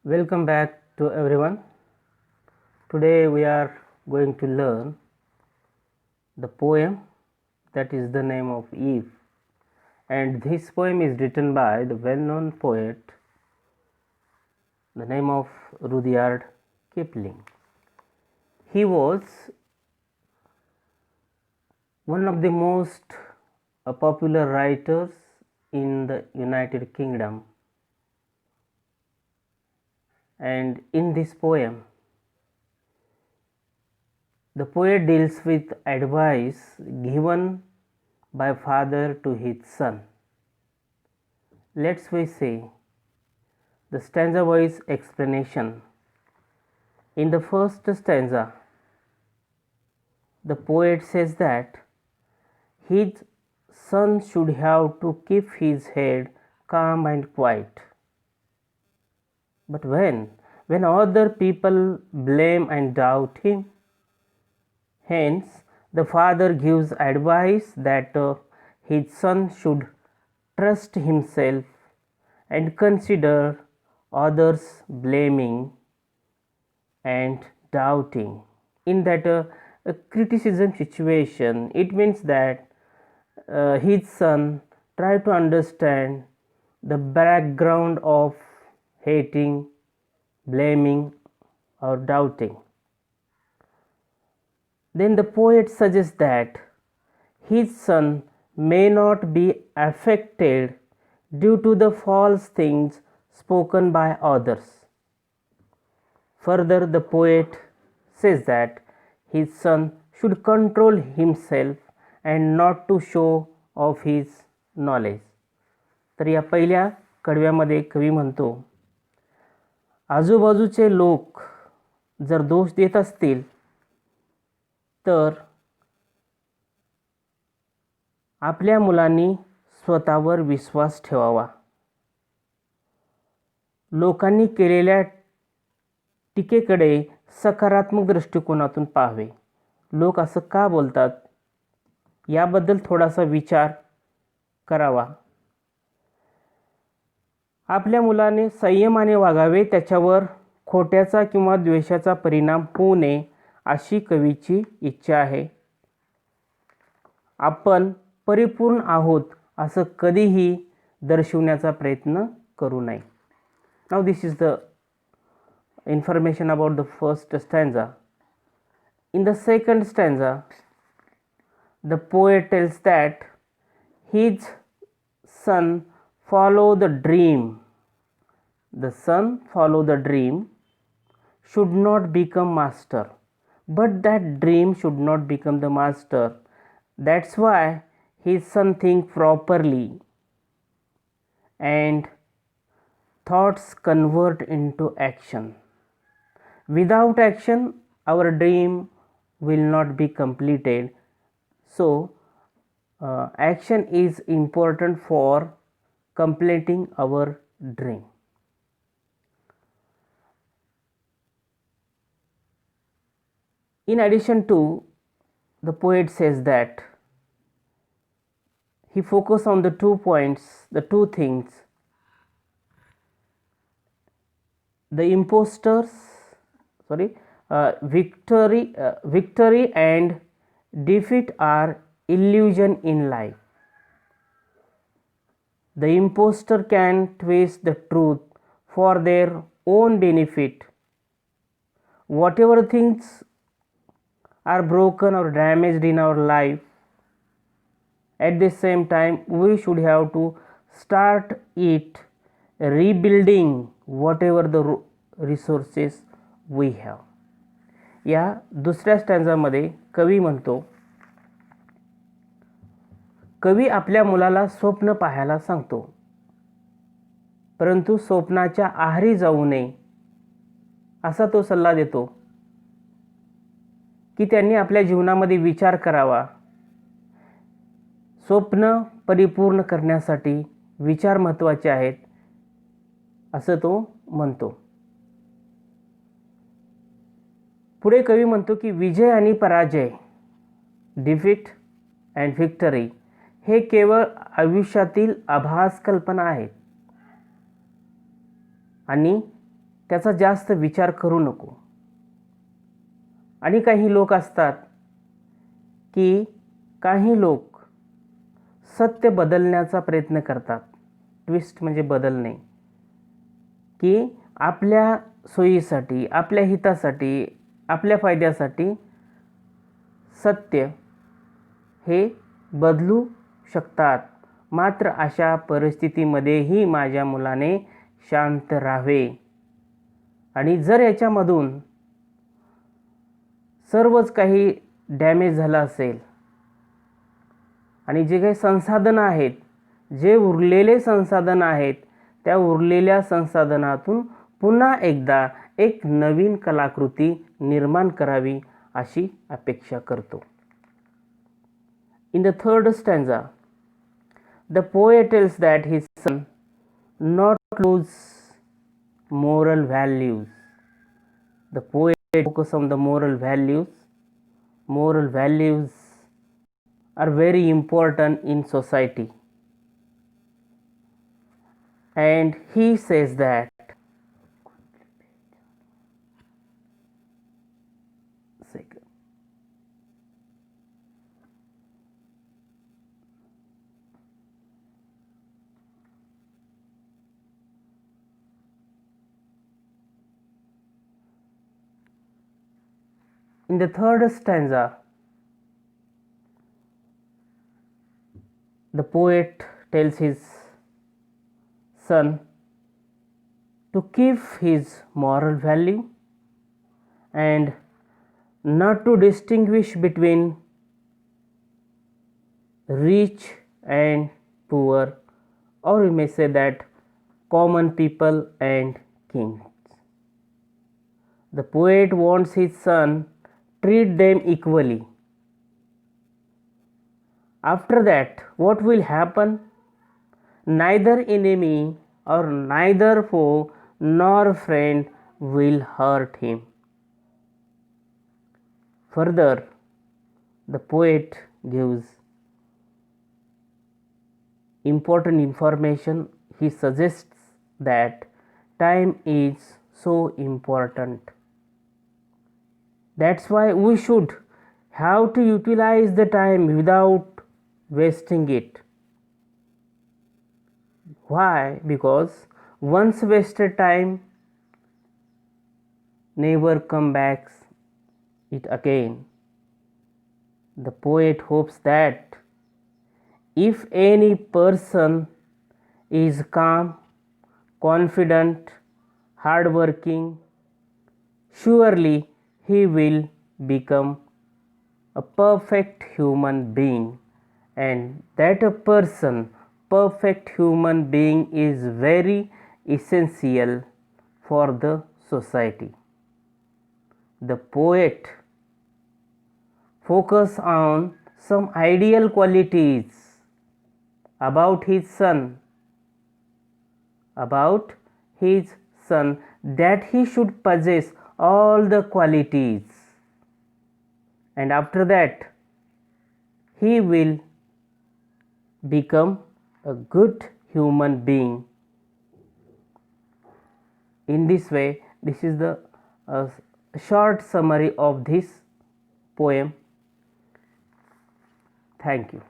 Welcome back to everyone. Today we are going to learn the poem that is the name of Eve, and this poem is written by the well-known poet, the name of Rudyard Kipling. He was one of the most popular writers in the United Kingdom, and in this poem the poet deals with advice given by father to his son. Let's we say the stanza wise explanation. In the first stanza, the poet says that his son should have to keep his head calm and quiet. But when other people blame and doubt him, hence the father gives advice that his son should trust himself and consider others blaming and doubting. In that a criticism situation, it means that his son try to understand the background of hating, blaming or doubting. Then the poet suggests that his son may not be affected due to the false things spoken by others. Further, the poet says that his son should control himself and not to show off his knowledge. तर या पहिल्या कडव्यामध्ये कवी म्हणतो, आजूबाजूचे लोक जर दोष देत असतील तर आपल्या मुलांनी स्वतःवर विश्वास ठेवावा. लोकांनी केलेल्या टीकेकडे सकारात्मक दृष्टिकोनातून पाहावे. लोक असं का बोलतात याबद्दल थोडासा विचार करावा. आपल्या मुलाने संयमाने वागावे, त्याच्यावर खोट्याचा किंवा द्वेषाचा परिणाम होऊ नये अशी कवीची इच्छा आहे. आपण परिपूर्ण आहोत असं कधीही दर्शवण्याचा प्रयत्न करू नये. Now this is the information about the first stanza. In the second stanza, the poet tells that his son follow the dream. The son follow the dream should not become master, but that dream should not become the master. That's why his son think properly and thoughts convert into action. Without action, our dream will not be completed. So, action is important for completing our dream. In addition to, the poet says that he focused on the 2 points, the 2 things. The imposters, victory and defeat are illusion in life. The imposter can twist the truth for their own benefit. Whatever things are broken or damaged in our life, at the same time we should have to start it rebuilding whatever the resources we have. या दुसऱ्या स्टँजामध्ये कवी म्हणतो, कवी आपल्या मुलाला स्वप्न पाहायला सांगतो, परंतु स्वप्नाच्या आहारी जाऊ नये असा तो सल्ला देतो की त्यांनी आपल्या जीवनामध्ये विचार करावा. स्वप्न परिपूर्ण करण्यासाठी विचार महत्त्वाचे आहेत असं तो म्हणतो. पुढे कवी म्हणतो की विजय आणि पराजय, डिफीट अँड व्हिक्टरी, हे केवळ आयुष्यातील आभास कल्पना आहेत आणि त्याचा जास्त विचार करू नको. आणि काही लोक असतात की काही लोक सत्य बदलण्याचा प्रयत्न करतात. ट्विस्ट म्हणजे बदलणे, की आपल्या सोयीसाठी, आपल्या हितासाठी, आपल्या फायद्यासाठी सत्य हे बदलू शकतात. मात्र अशा परिस्थितीमध्येही माझ्या मुलाने शांत राहावे. आणि जर याच्यामधून सर्वच काही डॅमेज झालं असेल आणि जे काही संसाधनं आहेत, जे उरलेले संसाधनं आहेत, त्या उरलेल्या संसाधनातून पुन्हा एकदा एक नवीन कलाकृती निर्माण करावी अशी अपेक्षा करतो. In the third stanza, the poet tells that his son not lose moral values. The poet focus on the moral values. Moral values are very important in society. And he says that in the third stanza, the poet tells his son to keep his moral value and not to distinguish between rich and poor, or we may say that common people and kings. The poet wants his son treat them equally. After that, what will happen? Neither enemy or neither foe nor friend will hurt him. Further, the poet gives important information. He suggests that time is so important. That's why we should have to utilize the time without wasting it. Why? Because once wasted time never come back it again. The poet hopes that if any person is calm, confident, hardworking, surely he will become a perfect human being, and that a person, perfect human being, is very essential for the society. The poet focus on some ideal qualities about his son, that he should possess all the qualities, and after that he will become a good human being. In this way, this is the short summary of this poem. Thank you.